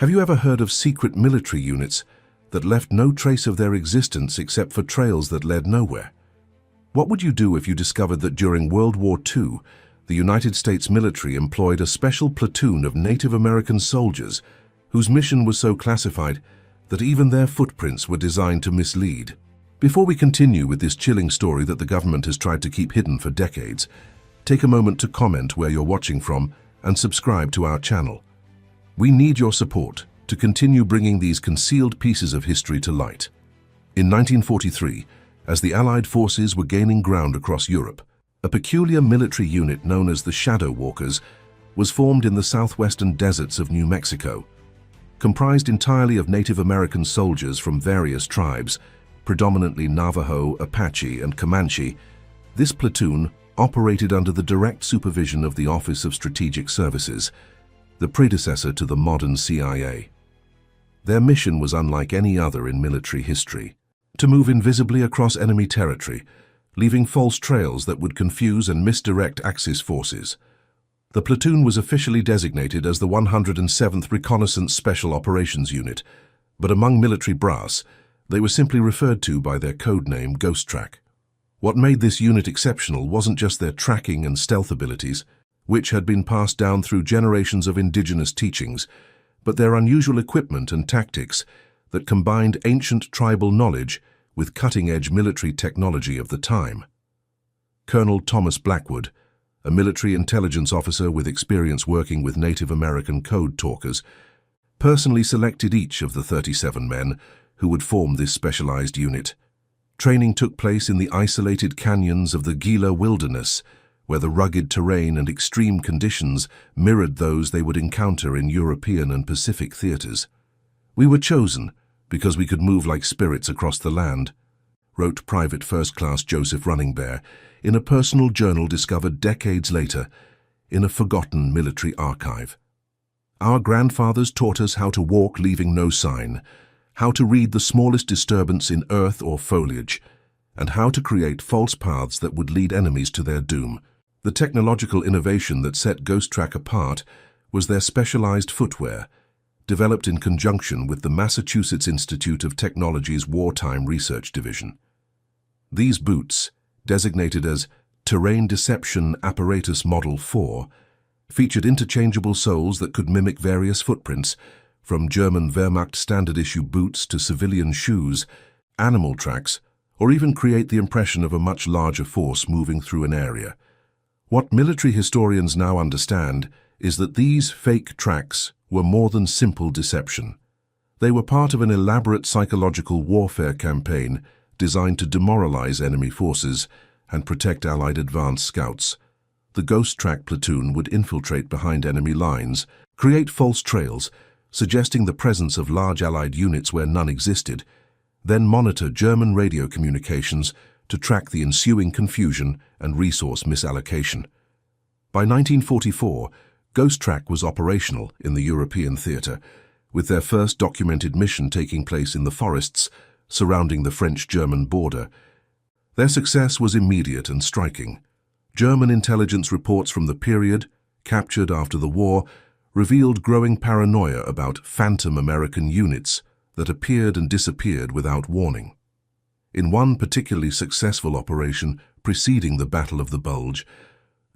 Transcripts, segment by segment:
Have you ever heard of secret military units that left no trace of their existence except for trails that led nowhere? What would you do if you discovered that during World War II, the United States military employed a special platoon of Native American soldiers whose mission was so classified that even their footprints were designed to mislead? Before we continue with this chilling story that the government has tried to keep hidden for decades, take a moment to comment where you're watching from and subscribe to our channel. We need your support to continue bringing these concealed pieces of history to light. In 1943, as the Allied forces were gaining ground across Europe, a peculiar military unit known as the Shadow Walkers was formed in the southwestern deserts of New Mexico. Comprised entirely of Native American soldiers from various tribes, predominantly Navajo, Apache, and Comanche, this platoon operated under the direct supervision of the Office of Strategic Services, the predecessor to the modern CIA. Their mission was unlike any other in military history: to move invisibly across enemy territory, leaving false trails that would confuse and misdirect Axis forces. The platoon was officially designated as the 107th Reconnaissance Special Operations Unit, but among military brass, they were simply referred to by their code name Ghost Track. What made this unit exceptional wasn't just their tracking and stealth abilities, which had been passed down through generations of indigenous teachings, but their unusual equipment and tactics that combined ancient tribal knowledge with cutting-edge military technology of the time. Colonel Thomas Blackwood, a military intelligence officer with experience working with Native American code talkers, personally selected each of the 37 men who would form this specialized unit. Training took place in the isolated canyons of the Gila Wilderness, where the rugged terrain and extreme conditions mirrored those they would encounter in European and Pacific theaters. "We were chosen because we could move like spirits across the land," wrote Private First Class Joseph Runningbear in a personal journal discovered decades later in a forgotten military archive. "Our grandfathers taught us how to walk leaving no sign, how to read the smallest disturbance in earth or foliage, and how to create false paths that would lead enemies to their doom." The technological innovation that set Ghost Track apart was their specialized footwear, developed in conjunction with the Massachusetts Institute of Technology's Wartime Research Division. These boots, designated as Terrain Deception Apparatus Model 4, featured interchangeable soles that could mimic various footprints, from German Wehrmacht standard-issue boots to civilian shoes, animal tracks, or even create the impression of a much larger force moving through an area. What military historians now understand is that these fake tracks were more than simple deception. They were part of an elaborate psychological warfare campaign designed to demoralize enemy forces and protect Allied advance scouts. The Ghost Track platoon would infiltrate behind enemy lines, create false trails, suggesting the presence of large Allied units where none existed, then monitor German radio communications to track the ensuing confusion and resource misallocation. By 1944, Ghost Track was operational in the European theater, with their first documented mission taking place in the forests surrounding the French-German border. Their success was immediate and striking. German intelligence reports from the period, captured after the war, revealed growing paranoia about phantom American units that appeared and disappeared without warning. In one particularly successful operation preceding the Battle of the Bulge,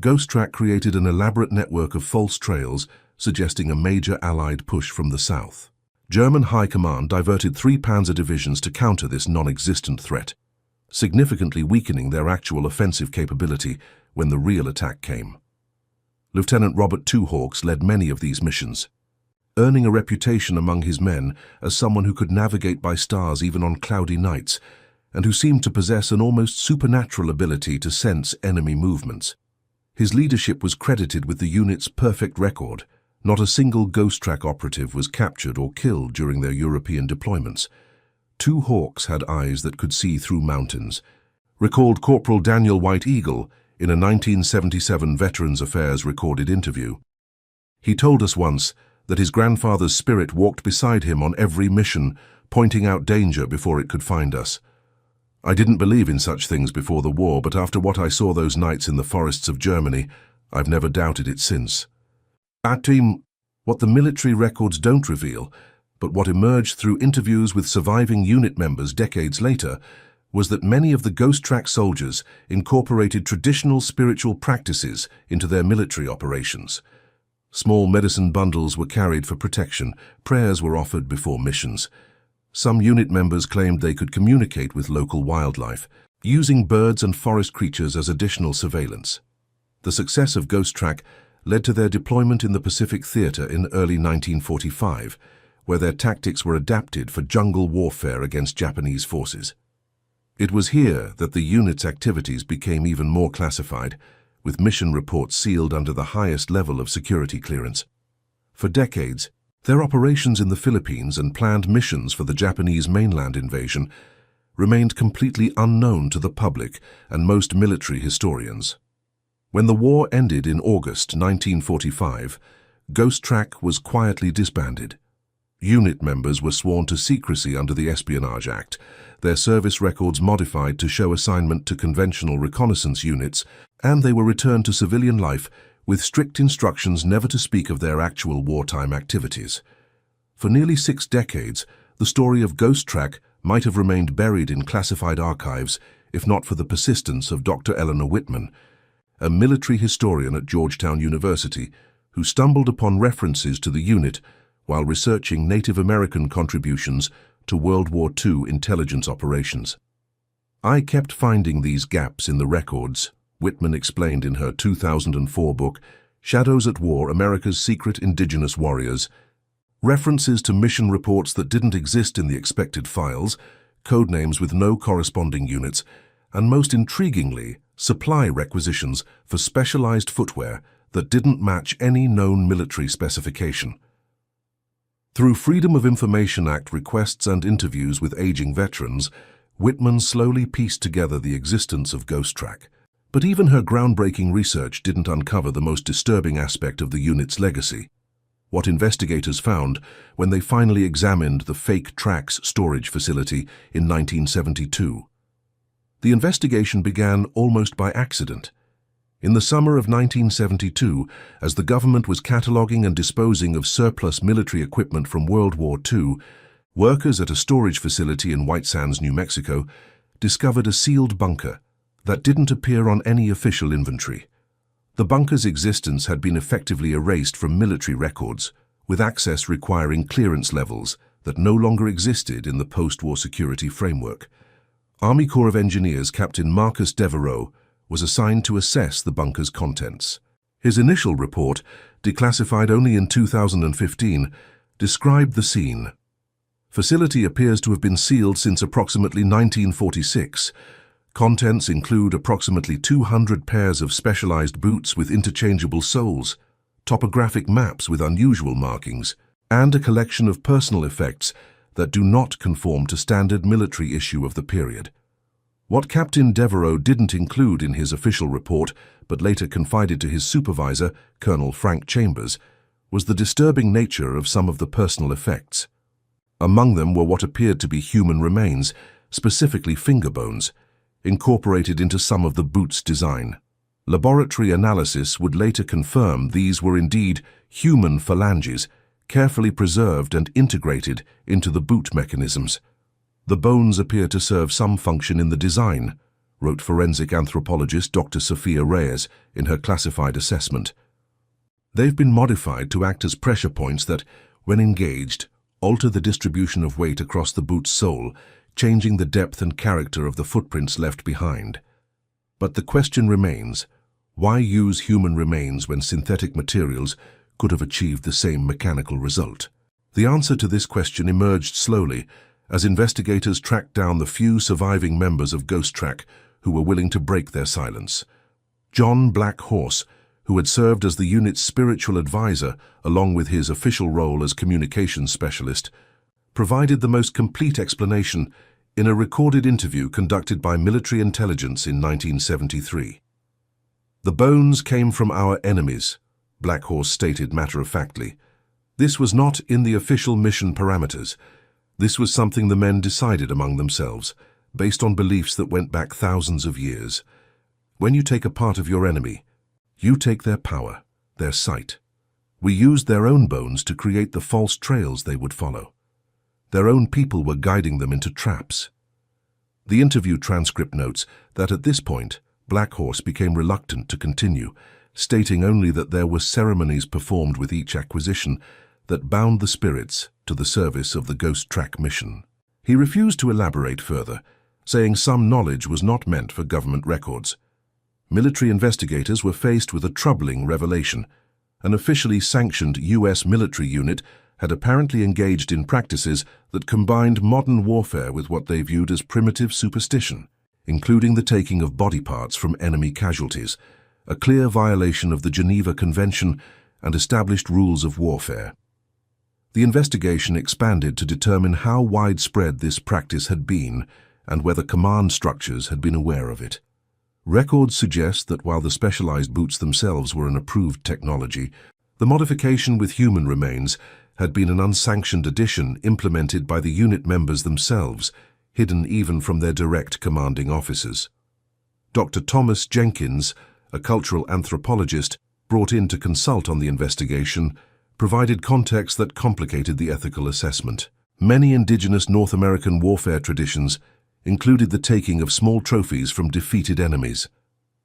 Ghost Track created an elaborate network of false trails suggesting a major Allied push from the south. German High Command diverted 3 Panzer divisions to counter this non-existent threat, significantly weakening their actual offensive capability when the real attack came. Lieutenant Robert Two Hawks led many of these missions, earning a reputation among his men as someone who could navigate by stars even on cloudy nights, and who seemed to possess an almost supernatural ability to sense enemy movements. His leadership was credited with the unit's perfect record. Not a single Ghost Track operative was captured or killed during their European deployments. Two Hawks had eyes that could see through mountains, recalled Corporal Daniel White Eagle in a 1977 Veterans Affairs recorded interview. He told us once that his grandfather's spirit walked beside him on every mission, pointing out danger before it could find us. "I didn't believe in such things before the war, but after what I saw those nights in the forests of Germany, I've never doubted it since." Our team What the military records don't reveal, but what emerged through interviews with surviving unit members decades later, was that many of the Ghost Track soldiers incorporated traditional spiritual practices into their military operations. Small medicine bundles were carried for protection, prayers were offered before missions. Some unit members claimed they could communicate with local wildlife, using birds and forest creatures as additional surveillance. The success of Ghost Track led to their deployment in the Pacific Theater in early 1945, where their tactics were adapted for jungle warfare against Japanese forces. It was here that the unit's activities became even more classified, with mission reports sealed under the highest level of security clearance. For decades, their operations in the Philippines and planned missions for the Japanese mainland invasion remained completely unknown to the public and most military historians. When the war ended in August 1945, Ghost Track was quietly disbanded. Unit members were sworn to secrecy under the Espionage Act, their service records modified to show assignment to conventional reconnaissance units, and they were returned to civilian life with strict instructions never to speak of their actual wartime activities. For nearly 6 decades, the story of Ghost Track might have remained buried in classified archives if not for the persistence of Dr. Eleanor Whitman, a military historian at Georgetown University, who stumbled upon references to the unit while researching Native American contributions to World War II intelligence operations. "I kept finding these gaps in the records," Whitman explained in her 2004 book, Shadows at War: America's Secret Indigenous Warriors. References to mission reports that didn't exist in the expected files, codenames with no corresponding units, and most intriguingly, supply requisitions for specialized footwear that didn't match any known military specification. Through Freedom of Information Act requests and interviews with aging veterans, Whitman slowly pieced together the existence of Ghost Track. But even her groundbreaking research didn't uncover the most disturbing aspect of the unit's legacy. What investigators found when they finally examined the fake tracks storage facility in 1972. The investigation began almost by accident. In the summer of 1972, as the government was cataloging and disposing of surplus military equipment from World War II, workers at a storage facility in White Sands, New Mexico, discovered a sealed bunker that didn't appear on any official inventory. The bunker's existence had been effectively erased from military records, with access requiring clearance levels that no longer existed in the post-war security framework. Army Corps of Engineers Captain Marcus Devereaux was assigned to assess the bunker's contents. His initial report, declassified only in 2015, described the scene. Facility appears to have been sealed since approximately 1946. Contents include approximately 200 pairs of specialized boots with interchangeable soles, topographic maps with unusual markings, and a collection of personal effects that do not conform to standard military issue of the period. What Captain Devereaux didn't include in his official report, but later confided to his supervisor, Colonel Frank Chambers, was the disturbing nature of some of the personal effects. Among them were what appeared to be human remains, specifically finger bones, incorporated into some of the boot's design. Laboratory analysis would later confirm these were indeed human phalanges, carefully preserved and integrated into the boot mechanisms. "The bones appear to serve some function in the design," wrote forensic anthropologist Dr. Sophia Reyes in her classified assessment. "They've been modified to act as pressure points that, when engaged, alter the distribution of weight across the boot's sole, changing the depth and character of the footprints left behind." But the question remains, why use human remains when synthetic materials could have achieved the same mechanical result? The answer to this question emerged slowly as investigators tracked down the few surviving members of Ghost Track who were willing to break their silence. John Black Horse, who had served as the unit's spiritual advisor along with his official role as communications specialist, provided the most complete explanation in a recorded interview conducted by military intelligence in 1973. "The bones came from our enemies," Black Horse stated matter-of-factly. "This was not in the official mission parameters. This was something the men decided among themselves, based on beliefs that went back thousands of years. When you take a part of your enemy, you take their power, their sight. We used their own bones to create the false trails they would follow. Their own people were guiding them into traps. The interview transcript notes that at this point, Black Horse became reluctant to continue, stating only that there were ceremonies performed with each acquisition that bound the spirits to the service of the Ghost Track mission. He refused to elaborate further, saying some knowledge was not meant for government records. Military investigators were faced with a troubling revelation. An officially sanctioned U.S. military unit had apparently engaged in practices that combined modern warfare with what they viewed as primitive superstition, including the taking of body parts from enemy casualties, a clear violation of the Geneva Convention and established rules of warfare. The investigation expanded to determine how widespread this practice had been and whether command structures had been aware of it. Records suggest that while the specialized boots themselves were an approved technology, the modification with human remains had been an unsanctioned addition implemented by the unit members themselves, hidden even from their direct commanding officers. Dr. Thomas Jenkins, a cultural anthropologist brought in to consult on the investigation, provided context that complicated the ethical assessment. Many indigenous North American warfare traditions included the taking of small trophies from defeated enemies.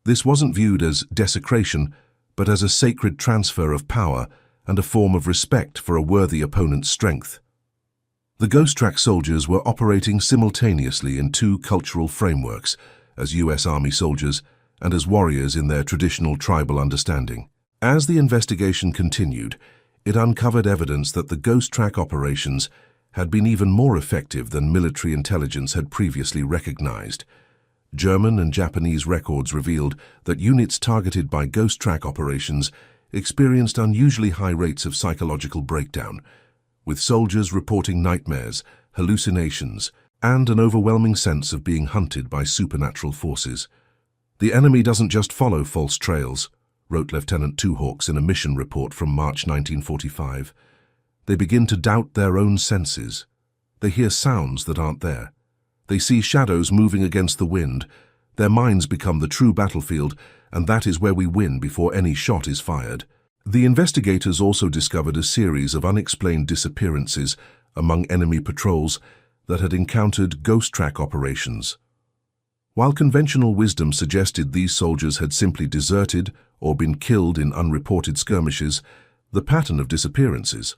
This wasn't viewed as desecration, but as a sacred transfer of power and a form of respect for a worthy opponent's strength. The Ghost Track soldiers were operating simultaneously in two cultural frameworks, as U.S. Army soldiers and as warriors in their traditional tribal understanding. As the investigation continued, it uncovered evidence that the Ghost Track operations had been even more effective than military intelligence had previously recognized. German and Japanese records revealed that units targeted by Ghost Track operations experienced unusually high rates of psychological breakdown, with soldiers reporting nightmares, hallucinations, and an overwhelming sense of being hunted by supernatural forces. "The enemy doesn't just follow false trails," wrote Lieutenant Two Hawks in a mission report from March 1945. "They begin to doubt their own senses. They hear sounds that aren't there. They see shadows moving against the wind. Their minds become the true battlefield, and that is where we win before any shot is fired." The investigators also discovered a series of unexplained disappearances among enemy patrols that had encountered Ghost Track operations. While conventional wisdom suggested these soldiers had simply deserted or been killed in unreported skirmishes, the pattern of disappearances,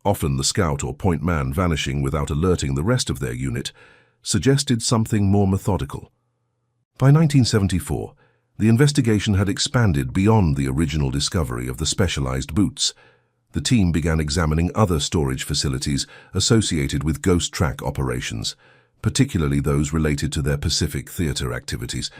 often the scout or point man vanishing without alerting the rest of their unit, suggested something more methodical. By 1974, the investigation had expanded beyond the original discovery of the specialized boots. The team began examining other storage facilities associated with Ghost Track operations, particularly those related to their Pacific Theater activities.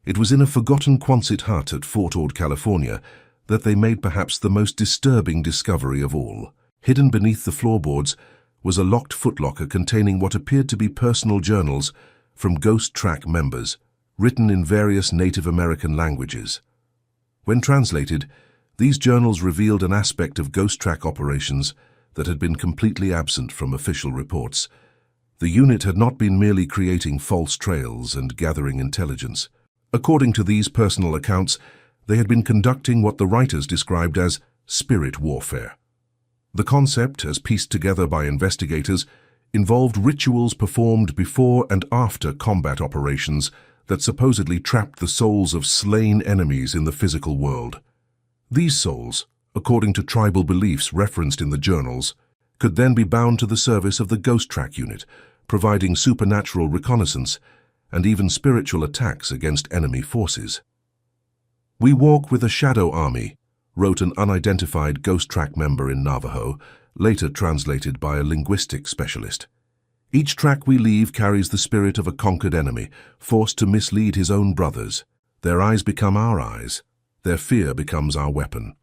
It was in a forgotten Quonset hut at Fort Ord, California, that they made perhaps the most disturbing discovery of all. Hidden beneath the floorboards was a locked footlocker containing what appeared to be personal journals from Ghost Track members, written in various Native American languages. When translated, these journals revealed an aspect of Ghost Track operations that had been completely absent from official reports. The unit had not been merely creating false trails and gathering intelligence. According to these personal accounts, they had been conducting what the writers described as spirit warfare. The concept, as pieced together by investigators, involved rituals performed before and after combat operations that supposedly trapped the souls of slain enemies in the physical world. These souls, according to tribal beliefs referenced in the journals, could then be bound to the service of the Ghost Track unit, providing supernatural reconnaissance and even spiritual attacks against enemy forces. "We walk with a shadow army," wrote an unidentified Ghost Track member in Navajo, later translated by a linguistic specialist. "Each track we leave carries the spirit of a conquered enemy, forced to mislead his own brothers. Their eyes become our eyes. Their fear becomes our weapon."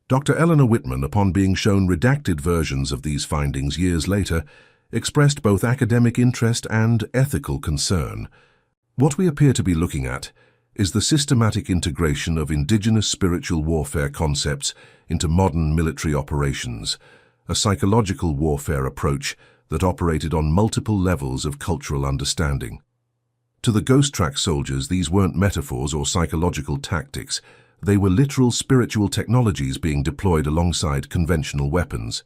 Dr. Eleanor Whitman, upon being shown redacted versions of these findings years later, expressed both academic interest and ethical concern. "What we appear to be looking at is the systematic integration of indigenous spiritual warfare concepts into modern military operations, a psychological warfare approach that operated on multiple levels of cultural understanding. To the Ghost Track soldiers, these weren't metaphors or psychological tactics. they were literal spiritual technologies being deployed alongside conventional weapons.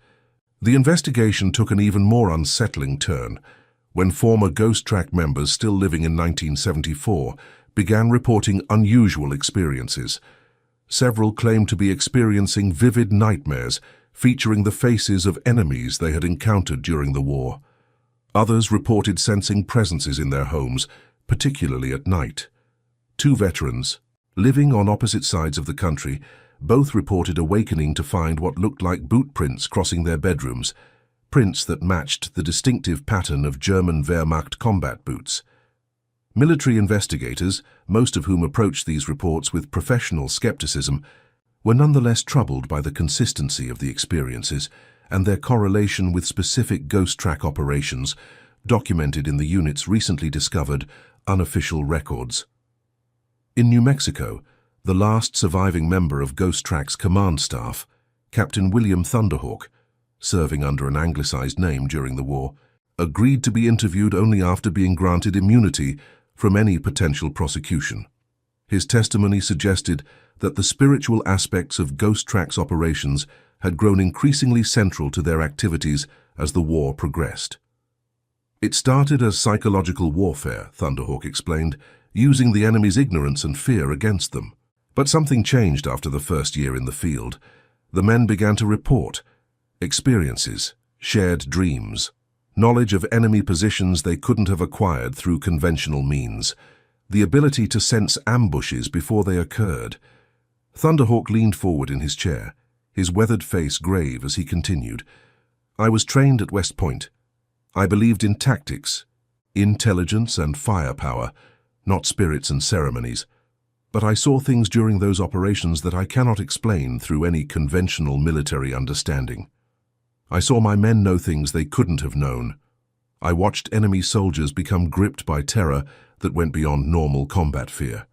The investigation took an even more unsettling turn when former Ghost Track members still living in 1974 began reporting unusual experiences. Several claimed to be experiencing vivid nightmares featuring the faces of enemies they had encountered during the war. Others reported sensing presences in their homes, particularly at night. Two veterans, living on opposite sides of the country, both reported awakening to find what looked like boot prints crossing their bedrooms, prints that matched the distinctive pattern of German Wehrmacht combat boots. Military investigators, most of whom approached these reports with professional skepticism, were nonetheless troubled by the consistency of the experiences and their correlation with specific Ghost Track operations documented in the unit's recently discovered unofficial records. In New Mexico, the last surviving member of Ghost Track's command staff, Captain William Thunderhawk, serving under an anglicized name during the war, agreed to be interviewed only after being granted immunity from any potential prosecution. His testimony suggested that the spiritual aspects of Ghost Track's operations had grown increasingly central to their activities as the war progressed. It started as psychological warfare, Thunderhawk explained, using the enemy's ignorance and fear against them. But something changed after the first year in the field. The men began to report experiences, shared dreams, knowledge of enemy positions they couldn't have acquired through conventional means, the ability to sense ambushes before they occurred. Thunderhawk leaned forward in his chair, his weathered face grave as he continued. I was trained at West Point. I believed in tactics, intelligence and firepower, not spirits and ceremonies. But I saw things during those operations that I cannot explain through any conventional military understanding. I saw my men know things they couldn't have known. I watched enemy soldiers become gripped by terror that went beyond normal combat fear.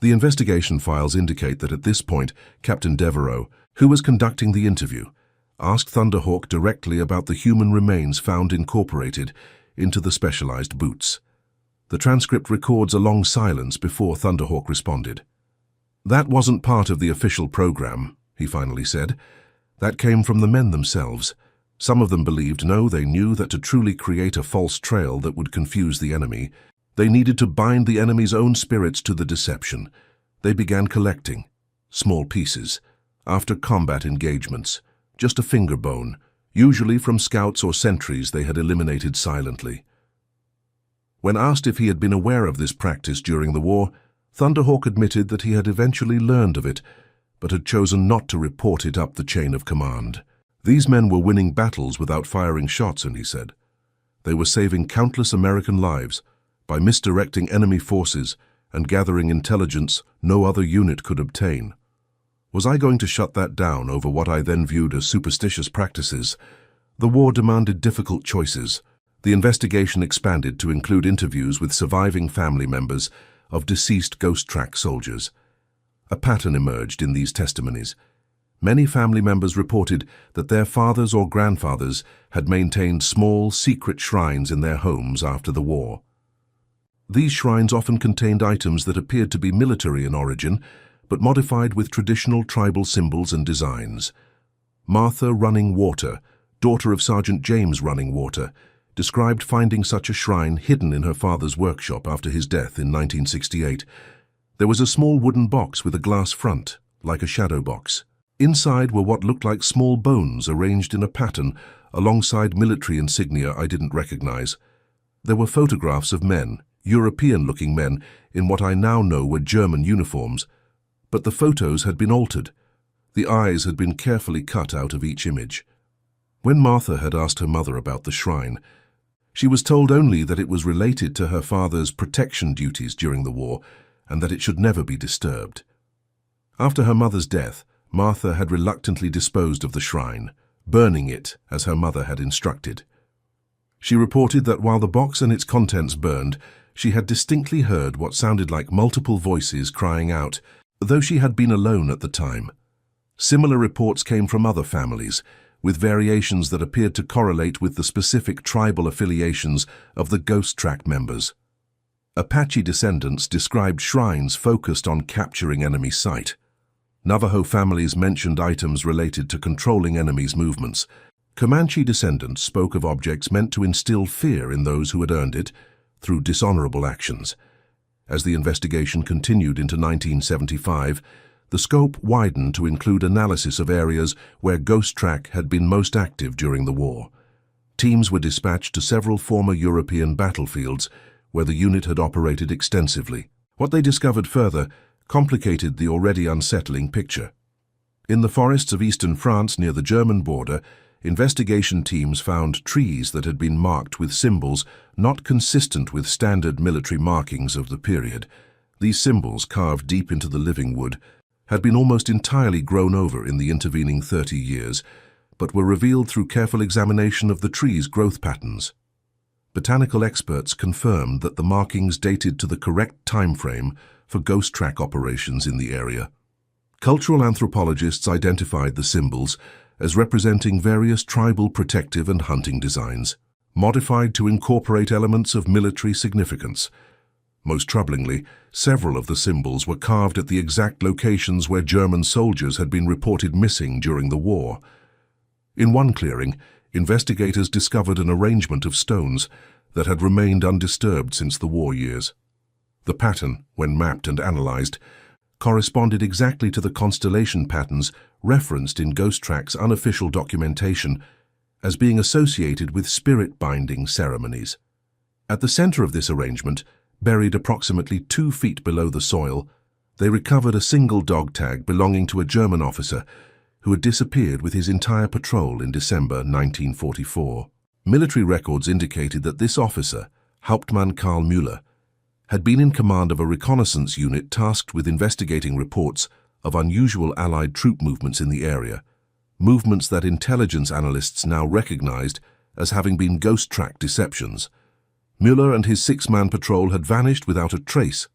The investigation files indicate that at this point, Captain Devereaux, who was conducting the interview, asked Thunderhawk directly about the human remains found incorporated into the specialized boots. The transcript records a long silence before Thunderhawk responded. That wasn't part of the official program, he finally said. That came from the men themselves. Some of them believed, no, they knew that to truly create a false trail that would confuse the enemy, they needed to bind the enemy's own spirits to the deception. They began collecting small pieces after combat engagements, just a finger bone, usually from scouts or sentries they had eliminated silently. When asked if he had been aware of this practice during the war, Thunderhawk admitted that he had eventually learned of it, but had chosen not to report it up the chain of command. These men were winning battles without firing shots, and he said, they were saving countless American lives by misdirecting enemy forces and gathering intelligence no other unit could obtain. Was I going to shut that down over what I then viewed as superstitious practices? The war demanded difficult choices. The investigation expanded to include interviews with surviving family members of deceased Ghost Track soldiers. A pattern emerged in these testimonies. Many family members reported that their fathers or grandfathers had maintained small, secret shrines in their homes after the war. These shrines often contained items that appeared to be military in origin, but modified with traditional tribal symbols and designs. Martha Running Water, daughter of Sergeant James Running Water, described finding such a shrine hidden in her father's workshop after his death in 1968. There was a small wooden box with a glass front, like a shadow box. Inside were what looked like small bones arranged in a pattern alongside military insignia I didn't recognize. There were photographs of men, European-looking men, in what I now know were German uniforms, but the photos had been altered. The eyes had been carefully cut out of each image. When Martha had asked her mother about the shrine, she was told only that it was related to her father's protection duties during the war and that it should never be disturbed. After her mother's death, Martha had reluctantly disposed of the shrine, burning it as her mother had instructed. She reported that while the box and its contents burned, she had distinctly heard what sounded like multiple voices crying out, though she had been alone at the time. Similar reports came from other families, with variations that appeared to correlate with the specific tribal affiliations of the Ghost Track members. Apache descendants described shrines focused on capturing enemy sight. Navajo families mentioned items related to controlling enemies' movements. Comanche descendants spoke of objects meant to instill fear in those who had earned it through dishonorable actions. As the investigation continued into 1975, the scope widened to include analysis of areas where Ghost Track had been most active during the war. Teams were dispatched to several former European battlefields where the unit had operated extensively. What they discovered further complicated the already unsettling picture. In the forests of eastern France near the German border, investigation teams found trees that had been marked with symbols not consistent with standard military markings of the period. These symbols, carved deep into the living wood, had been almost entirely grown over in the intervening 30 years, but were revealed through careful examination of the tree's growth patterns. Botanical experts confirmed that the markings dated to the correct time frame for Ghost Track operations in the area. Cultural anthropologists identified the symbols as representing various tribal protective and hunting designs, modified to incorporate elements of military significance. Most troublingly, several of the symbols were carved at the exact locations where German soldiers had been reported missing during the war. In one clearing, investigators discovered an arrangement of stones that had remained undisturbed since the war years. The pattern, when mapped and analyzed, corresponded exactly to the constellation patterns referenced in Ghost Track's unofficial documentation as being associated with spirit-binding ceremonies. At the center of this arrangement, buried approximately 2 feet below the soil, they recovered a single dog tag belonging to a German officer who had disappeared with his entire patrol in December 1944. Military records indicated that this officer, Hauptmann Karl Müller, had been in command of a reconnaissance unit tasked with investigating reports of unusual Allied troop movements in the area, movements that intelligence analysts now recognized as having been Ghost Track deceptions. Müller and his 6-man patrol had vanished without a trace,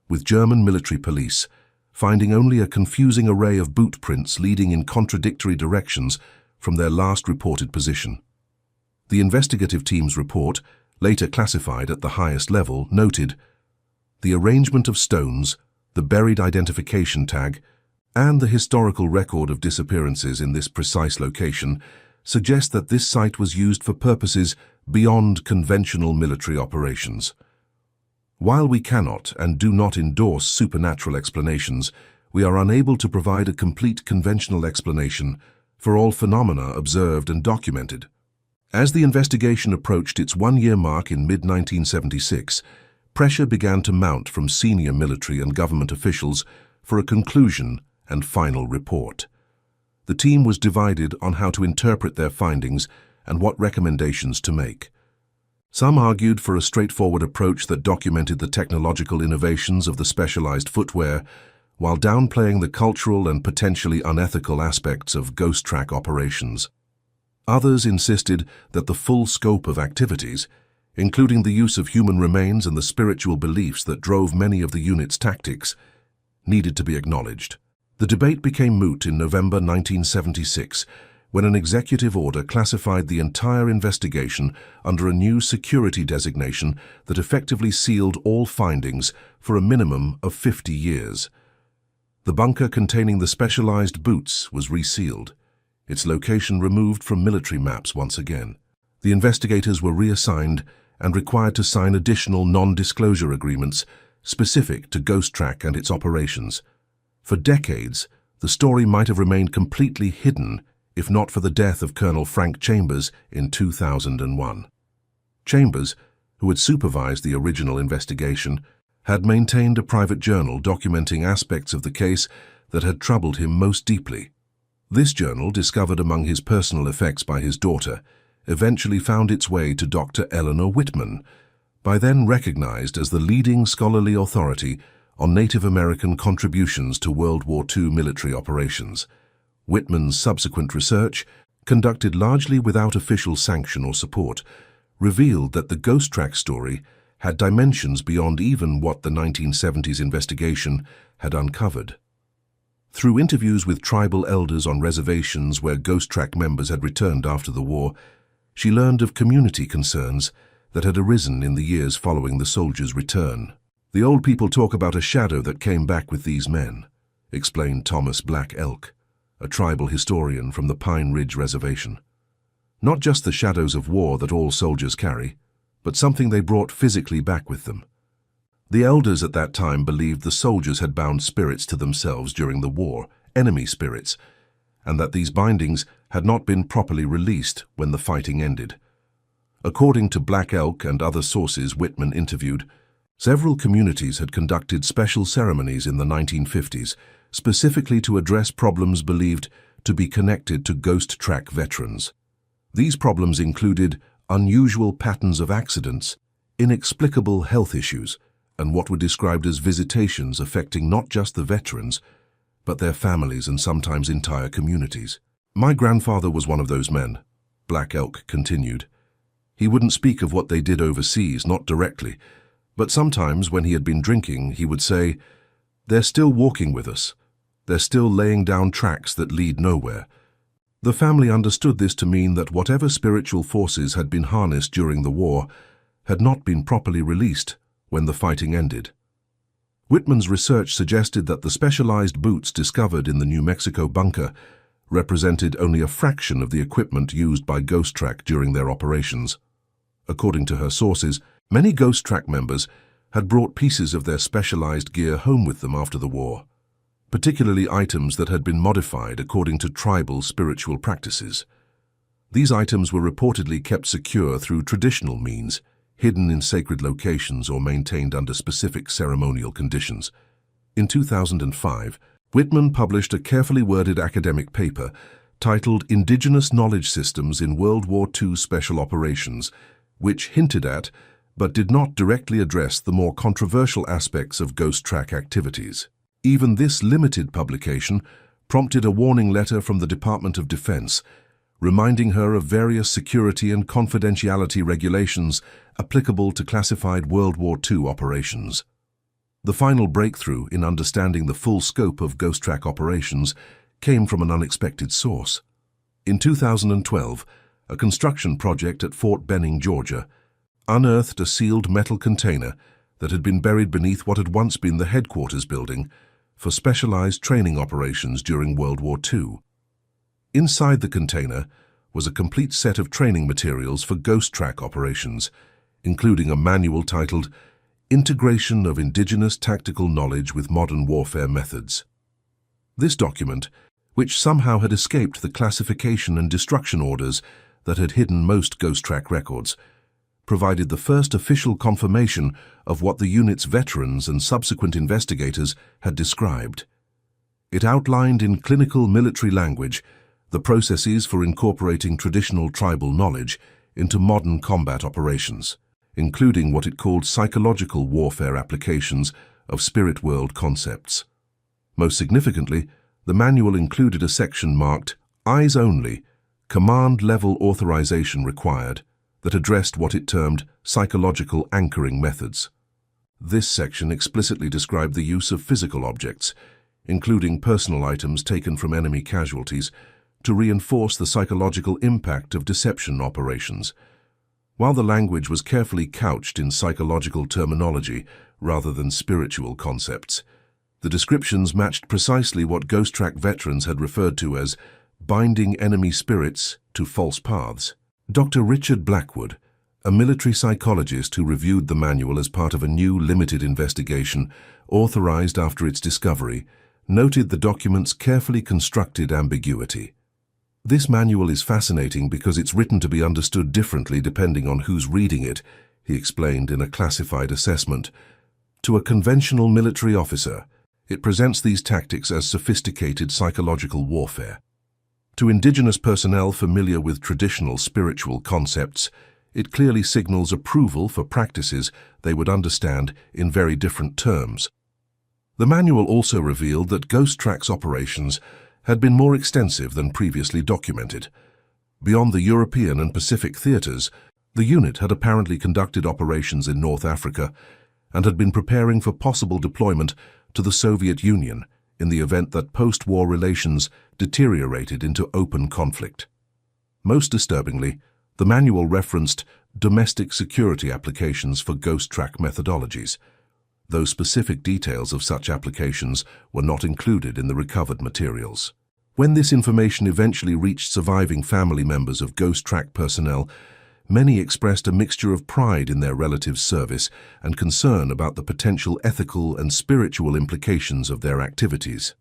with German military police finding only a confusing array of boot prints leading in contradictory directions from their last reported position. The investigative team's report, later classified at the highest level, noted, "The arrangement of stones, the buried identification tag, and the historical record of disappearances in this precise location suggest that this site was used for purposes beyond conventional military operations." While we cannot and do not endorse supernatural explanations, we are unable to provide a complete conventional explanation for all phenomena observed and documented. As the investigation approached its 1-year mark in mid-1976, pressure began to mount from senior military and government officials for a conclusion and final report. The team was divided on how to interpret their findings and what recommendations to make. Some argued for a straightforward approach that documented the technological innovations of the specialized footwear, while downplaying the cultural and potentially unethical aspects of Ghost Track operations. Others insisted that the full scope of activities, including the use of human remains and the spiritual beliefs that drove many of the unit's tactics, needed to be acknowledged. The debate became moot in November 1976, when an executive order classified the entire investigation under a new security designation that effectively sealed all findings for a minimum of 50 years. The bunker containing the specialized boots was resealed, its location removed from military maps once again. The investigators were reassigned and required to sign additional non-disclosure agreements specific to Ghost Track and its operations. For decades, the story might have remained completely hidden if not for the death of Colonel Frank Chambers in 2001. Chambers, who had supervised the original investigation, had maintained a private journal documenting aspects of the case that had troubled him most deeply. This journal, discovered among his personal effects by his daughter, eventually found its way to Dr. Eleanor Whitman, by then recognized as the leading scholarly authority on Native American contributions to World War II military operations. Whitman's subsequent research, conducted largely without official sanction or support, revealed that the Ghost Track story had dimensions beyond even what the 1970s investigation had uncovered. Through interviews with tribal elders on reservations where Ghost Track members had returned after the war, she learned of community concerns that had arisen in the years following the soldiers' return. The old people talk about a shadow that came back with these men. explained Thomas Black Elk, a tribal historian from the Pine Ridge Reservation. Not just the shadows of war that all soldiers carry, but something they brought physically back with them. The elders at that time believed the soldiers had bound spirits to themselves during the war, enemy spirits, and that these bindings had not been properly released when the fighting ended. According to Black Elk and other sources Whitman interviewed, several communities had conducted special ceremonies in the 1950s, specifically to address problems believed to be connected to ghost track veterans. These problems included unusual patterns of accidents, inexplicable health issues, and what were described as visitations affecting not just the veterans, but their families and sometimes entire communities. My grandfather was one of those men, Black Elk continued. He wouldn't speak of what they did overseas, not directly, but sometimes when he had been drinking, he would say, "They're still walking with us. They're still laying down tracks that lead nowhere." The family understood this to mean that whatever spiritual forces had been harnessed during the war had not been properly released when the fighting ended. Whitman's research suggested that the specialized boots discovered in the New Mexico bunker represented only a fraction of the equipment used by Ghost Track during their operations. According to her sources, many Ghost Track members had brought pieces of their specialized gear home with them after the war, particularly items that had been modified according to tribal spiritual practices. These items were reportedly kept secure through traditional means, hidden in sacred locations or maintained under specific ceremonial conditions. In 2005, Whitman published a carefully worded academic paper titled Indigenous Knowledge Systems in World War II Special Operations, which hinted at, but did not directly address the more controversial aspects of Ghost Track activities. Even this limited publication prompted a warning letter from the Department of Defense, reminding her of various security and confidentiality regulations applicable to classified World War II operations. The final breakthrough in understanding the full scope of Ghost Track operations came from an unexpected source. In 2012, a construction project at Fort Benning, Georgia, unearthed a sealed metal container that had been buried beneath what had once been the headquarters building for specialized training operations during World War II. Inside the container was a complete set of training materials for Ghost Track operations, including a manual titled Integration of Indigenous Tactical Knowledge with Modern Warfare Methods. This document, which somehow had escaped the classification and destruction orders that had hidden most Ghost Track records, provided the first official confirmation of what the unit's veterans and subsequent investigators had described. It outlined in clinical military language the processes for incorporating traditional tribal knowledge into modern combat operations, including what it called psychological warfare applications of spirit world concepts. Most significantly, the manual included a section marked Eyes Only, Command Level Authorization Required, that addressed what it termed psychological anchoring methods. This section explicitly described the use of physical objects, including personal items taken from enemy casualties, to reinforce the psychological impact of deception operations. While the language was carefully couched in psychological terminology rather than spiritual concepts, the descriptions matched precisely what Ghost Track veterans had referred to as binding enemy spirits to false paths. Dr. Richard Blackwood, a military psychologist who reviewed the manual as part of a new limited investigation authorized after its discovery, noted the document's carefully constructed ambiguity. This manual is fascinating because it's written to be understood differently depending on who's reading it, he explained in a classified assessment. To a conventional military officer, it presents these tactics as sophisticated psychological warfare. To Indigenous personnel familiar with traditional spiritual concepts, it clearly signals approval for practices they would understand in very different terms. The manual also revealed that Ghost Track's operations had been more extensive than previously documented. Beyond the European and Pacific theaters, the unit had apparently conducted operations in North Africa and had been preparing for possible deployment to the Soviet Union in the event that post-war relations deteriorated into open conflict. Most disturbingly, the manual referenced domestic security applications for Ghost Track methodologies. though specific details of such applications were not included in the recovered materials. When this information eventually reached surviving family members of Ghost Track personnel, many expressed a mixture of pride in their relatives' service and concern about the potential ethical and spiritual implications of their activities.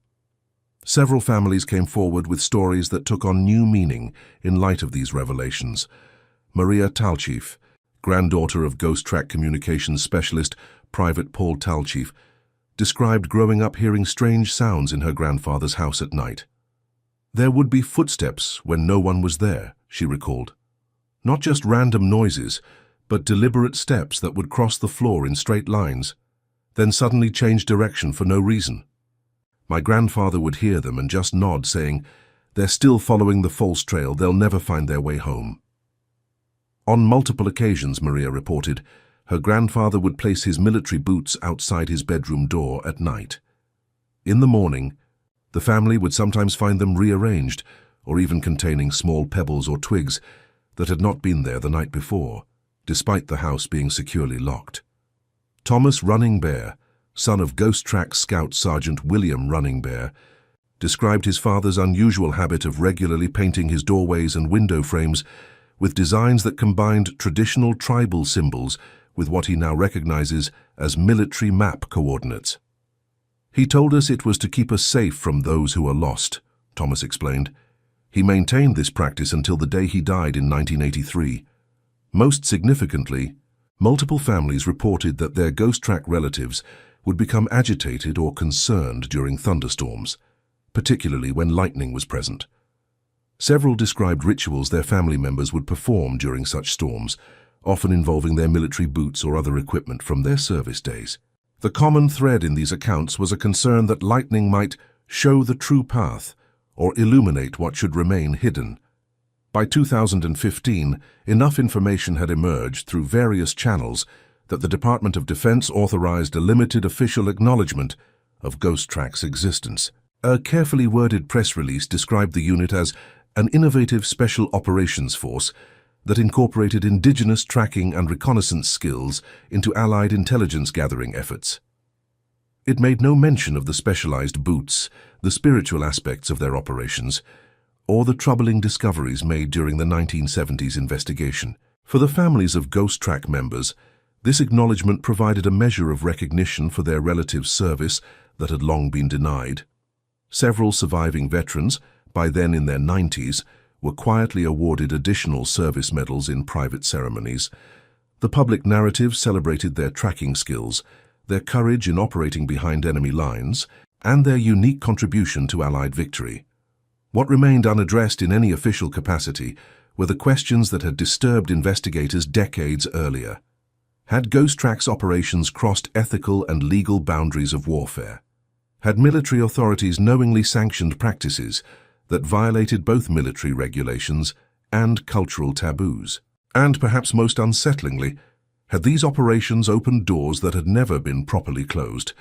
Several families came forward with stories that took on new meaning in light of these revelations. Maria Talchief, granddaughter of Ghost Track communications specialist Private Paul Talchief, described growing up hearing strange sounds in her grandfather's house at night. There would be footsteps when no one was there, she recalled. Not just random noises, but deliberate steps that would cross the floor in straight lines, then suddenly change direction for no reason. My grandfather would hear them and just nod, saying, "They're still following the false trail, they'll never find their way home." On multiple occasions, Maria reported, her grandfather would place his military boots outside his bedroom door at night. In the morning, the family would sometimes find them rearranged, or even containing small pebbles or twigs that had not been there the night before, despite the house being securely locked. Thomas Running Bear, son of Ghost Track Scout Sergeant William Running Bear, described his father's unusual habit of regularly painting his doorways and window frames with designs that combined traditional tribal symbols with what he now recognizes as military map coordinates. "He told us it was to keep us safe from those who are lost," Thomas explained. He maintained this practice until the day he died in 1983. Most significantly, multiple families reported that their Ghost Track relatives would become agitated or concerned during thunderstorms, particularly when lightning was present. Several described rituals their family members would perform during such storms, often involving their military boots or other equipment from their service days. The common thread in these accounts was a concern that lightning might show the true path or illuminate what should remain hidden. By 2015, enough information had emerged through various channels that the Department of Defense authorized a limited official acknowledgement of Ghost Track's existence. A carefully worded press release described the unit as an innovative special operations force that incorporated indigenous tracking and reconnaissance skills into Allied intelligence gathering efforts. It made no mention of the specialized boots, the spiritual aspects of their operations, or the troubling discoveries made during the 1970s investigation. For the families of Ghost Track members, this acknowledgement provided a measure of recognition for their relatives' service that had long been denied. Several surviving veterans, by then in their 90s, were quietly awarded additional service medals in private ceremonies. The public narrative celebrated their tracking skills, their courage in operating behind enemy lines, and their unique contribution to Allied victory. What remained unaddressed in any official capacity were the questions that had disturbed investigators decades earlier. Had Ghost Track's operations crossed ethical and legal boundaries of warfare? Had military authorities knowingly sanctioned practices that violated both military regulations and cultural taboos? And perhaps most unsettlingly, had these operations opened doors that had never been properly closed?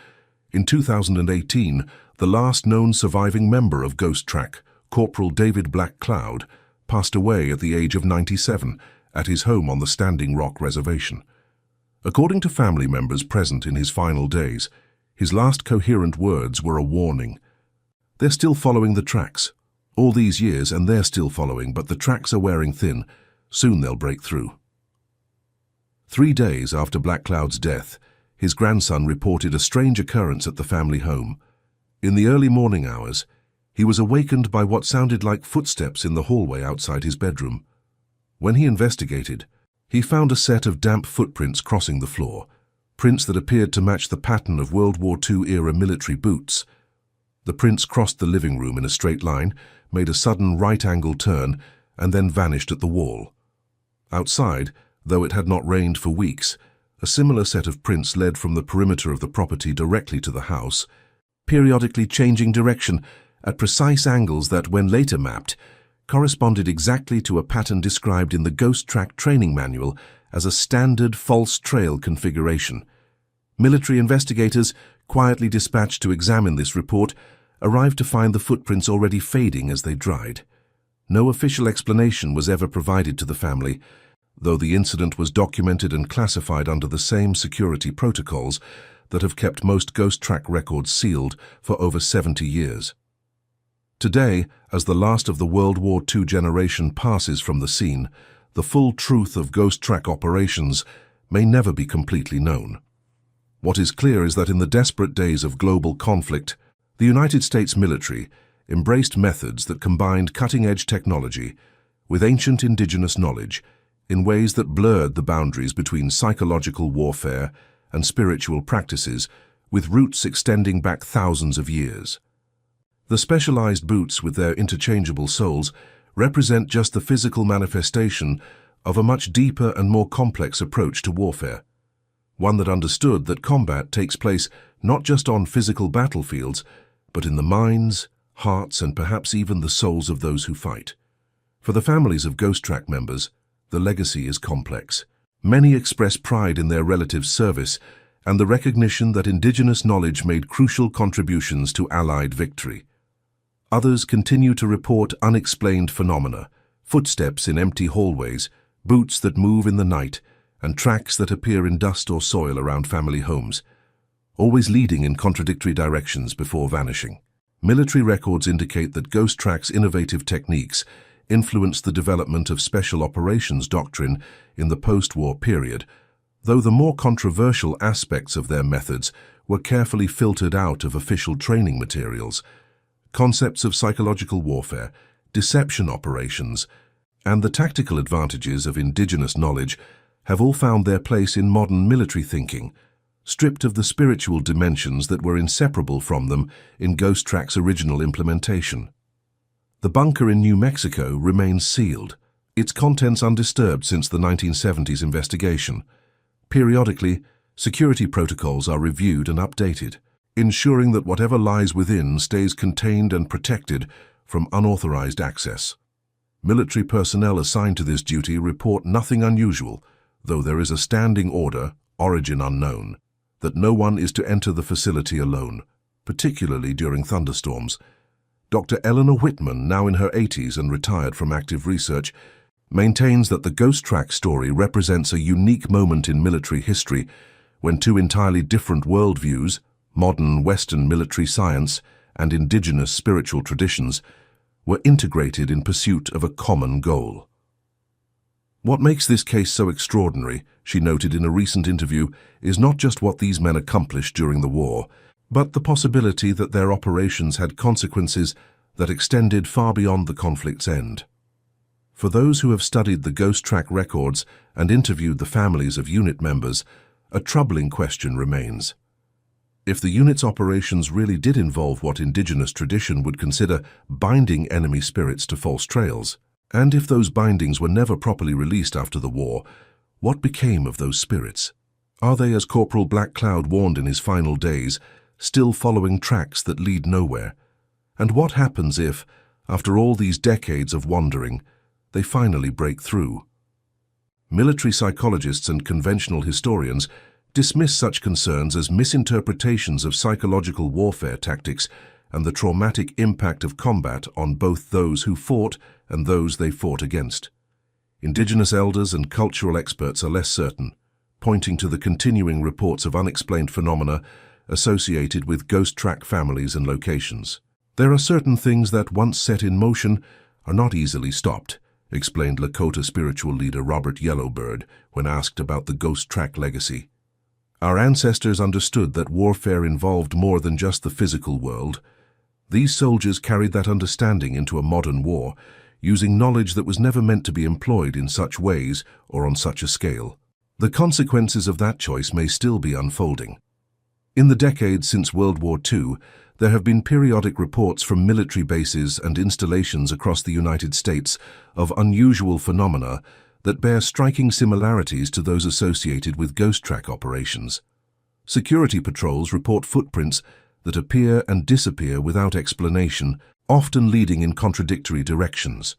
In 2018, the last known surviving member of Ghost Track, Corporal David Black Cloud, passed away at the age of 97 at his home on the Standing Rock Reservation. According to family members present in his final days, his last coherent words were a warning. "They're still following the tracks. All these years and they're still following, but the tracks are wearing thin. Soon they'll break through." 3 days after Black Cloud's death, his grandson reported a strange occurrence at the family home. In the early morning hours, he was awakened by what sounded like footsteps in the hallway outside his bedroom. When he investigated, he found a set of damp footprints crossing the floor, prints that appeared to match the pattern of World War II-era military boots. The prints crossed the living room in a straight line, made a sudden right-angle turn, and then vanished at the wall. Outside, though it had not rained for weeks, a similar set of prints led from the perimeter of the property directly to the house, periodically changing direction at precise angles that, when later mapped, corresponded exactly to a pattern described in the Ghost Track training manual as a standard false trail configuration. Military investigators, quietly dispatched to examine this report, arrived to find the footprints already fading as they dried. No official explanation was ever provided to the family, though the incident was documented and classified under the same security protocols. that have kept most ghost track records sealed for over 70 years. Today, as the last of the World War II generation passes from the scene, the full truth of ghost track operations may never be completely known. What is clear is that in the desperate days of global conflict, the United States military embraced methods that combined cutting-edge technology with ancient indigenous knowledge in ways that blurred the boundaries between psychological warfare and spiritual practices, with roots extending back thousands of years. The specialized boots with their interchangeable soles represent just the physical manifestation of a much deeper and more complex approach to warfare, one that understood that combat takes place not just on physical battlefields, but in the minds, hearts, and perhaps even the souls of those who fight. For the families of ghost track members, the legacy is complex. Many express pride in their relatives' service and the recognition that indigenous knowledge made crucial contributions to Allied victory. Others continue to report unexplained phenomena, footsteps in empty hallways, boots that move in the night, and tracks that appear in dust or soil around family homes, always leading in contradictory directions before vanishing. Military records indicate that ghost tracks' innovative techniques influenced the development of special operations doctrine in the post-war period, though the more controversial aspects of their methods were carefully filtered out of official training materials. Concepts of psychological warfare, deception operations, and the tactical advantages of indigenous knowledge have all found their place in modern military thinking, stripped of the spiritual dimensions that were inseparable from them in Ghost Track's original implementation. The bunker in New Mexico remains sealed, its contents undisturbed since the 1970s investigation. Periodically, security protocols are reviewed and updated, ensuring that whatever lies within stays contained and protected from unauthorized access. Military personnel assigned to this duty report nothing unusual, though there is a standing order, origin unknown, that no one is to enter the facility alone, particularly during thunderstorms. Dr. Eleanor Whitman, now in her 80s and retired from active research, maintains that the Ghost Track story represents a unique moment in military history when two entirely different worldviews, modern Western military science and indigenous spiritual traditions, were integrated in pursuit of a common goal. What makes this case so extraordinary, she noted in a recent interview, is not just what these men accomplished during the war, but the possibility that their operations had consequences that extended far beyond the conflict's end. For those who have studied the Ghost Track records and interviewed the families of unit members, a troubling question remains. If the unit's operations really did involve what indigenous tradition would consider binding enemy spirits to false trails, and if those bindings were never properly released after the war, what became of those spirits? Are they, as Corporal Blackcloud warned in his final days, still following tracks that lead nowhere? And what happens if, after all these decades of wandering, they finally break through? Military psychologists and conventional historians dismiss such concerns as misinterpretations of psychological warfare tactics and the traumatic impact of combat on both those who fought and those they fought against. Indigenous elders and cultural experts are less certain, pointing to the continuing reports of unexplained phenomena associated with ghost track families and locations. There are certain things that, once set in motion, are not easily stopped, explained Lakota spiritual leader Robert Yellowbird when asked about the ghost track legacy. Our ancestors understood that warfare involved more than just the physical world. These soldiers carried that understanding into a modern war, using knowledge that was never meant to be employed in such ways or on such a scale. The consequences of that choice may still be unfolding. In the decades since World War II, there have been periodic reports from military bases and installations across the United States of unusual phenomena that bear striking similarities to those associated with ghost track operations. Security patrols report footprints that appear and disappear without explanation, often leading in contradictory directions.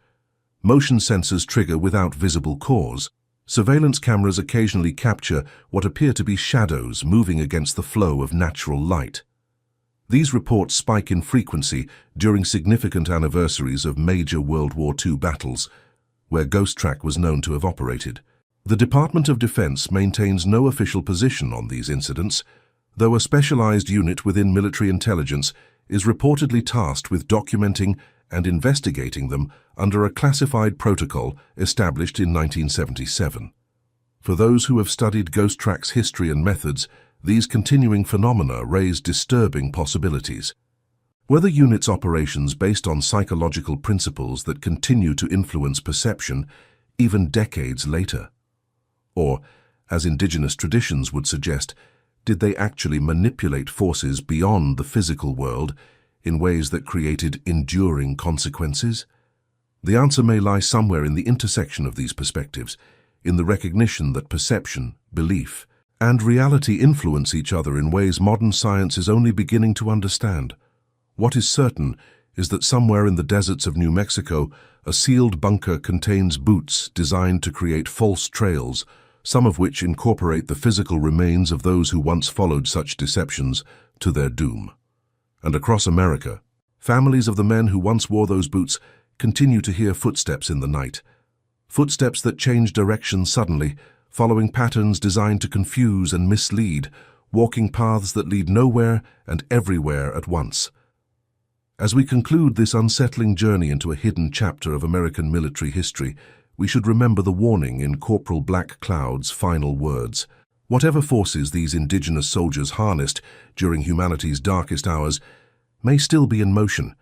Motion sensors trigger without visible cause. Surveillance cameras occasionally capture what appear to be shadows moving against the flow of natural light. These reports spike in frequency during significant anniversaries of major World War II battles, where Ghost Track was known to have operated. The Department of Defense maintains no official position on these incidents, though a specialized unit within military intelligence is reportedly tasked with documenting and investigating them under a classified protocol established in 1977. For those who have studied ghost tracks' history and methods, these continuing phenomena raise disturbing possibilities. Were the unit's operations based on psychological principles that continue to influence perception even decades later? Or, as indigenous traditions would suggest, did they actually manipulate forces beyond the physical world in ways that created enduring consequences? The answer may lie somewhere in the intersection of these perspectives, in the recognition that perception, belief, and reality influence each other in ways modern science is only beginning to understand. What is certain is that somewhere in the deserts of New Mexico, a sealed bunker contains boots designed to create false trails, some of which incorporate the physical remains of those who once followed such deceptions to their doom. And across America, families of the men who once wore those boots continue to hear footsteps in the night. Footsteps that change direction suddenly, following patterns designed to confuse and mislead, walking paths that lead nowhere and everywhere at once. As we conclude this unsettling journey into a hidden chapter of American military history, we should remember the warning in Corporal Black Cloud's final words. Whatever forces these indigenous soldiers harnessed during humanity's darkest hours may still be in motion,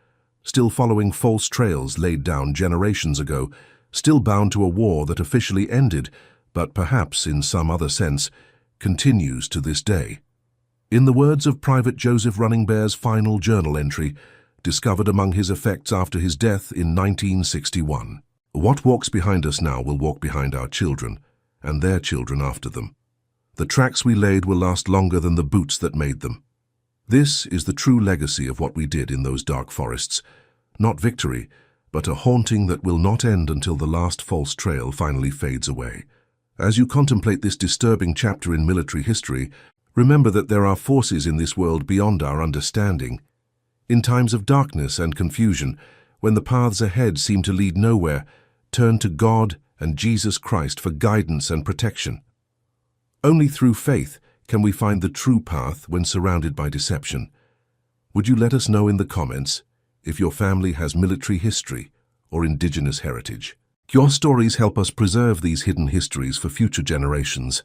still following false trails laid down generations ago, still bound to a war that officially ended, but perhaps in some other sense, continues to this day. In the words of Private Joseph Running Bear's final journal entry, discovered among his effects after his death in 1961, "What walks behind us now will walk behind our children, and their children after them. The tracks we laid will last longer than the boots that made them." This is the true legacy of what we did in those dark forests. Not victory, but a haunting that will not end until the last false trail finally fades away. As you contemplate this disturbing chapter in military history, remember that there are forces in this world beyond our understanding. In times of darkness and confusion, when the paths ahead seem to lead nowhere, turn to God and Jesus Christ for guidance and protection. Only through faith can we find the true path when surrounded by deception. Would you let us know in the comments if your family has military history or indigenous heritage? Your stories help us preserve these hidden histories for future generations.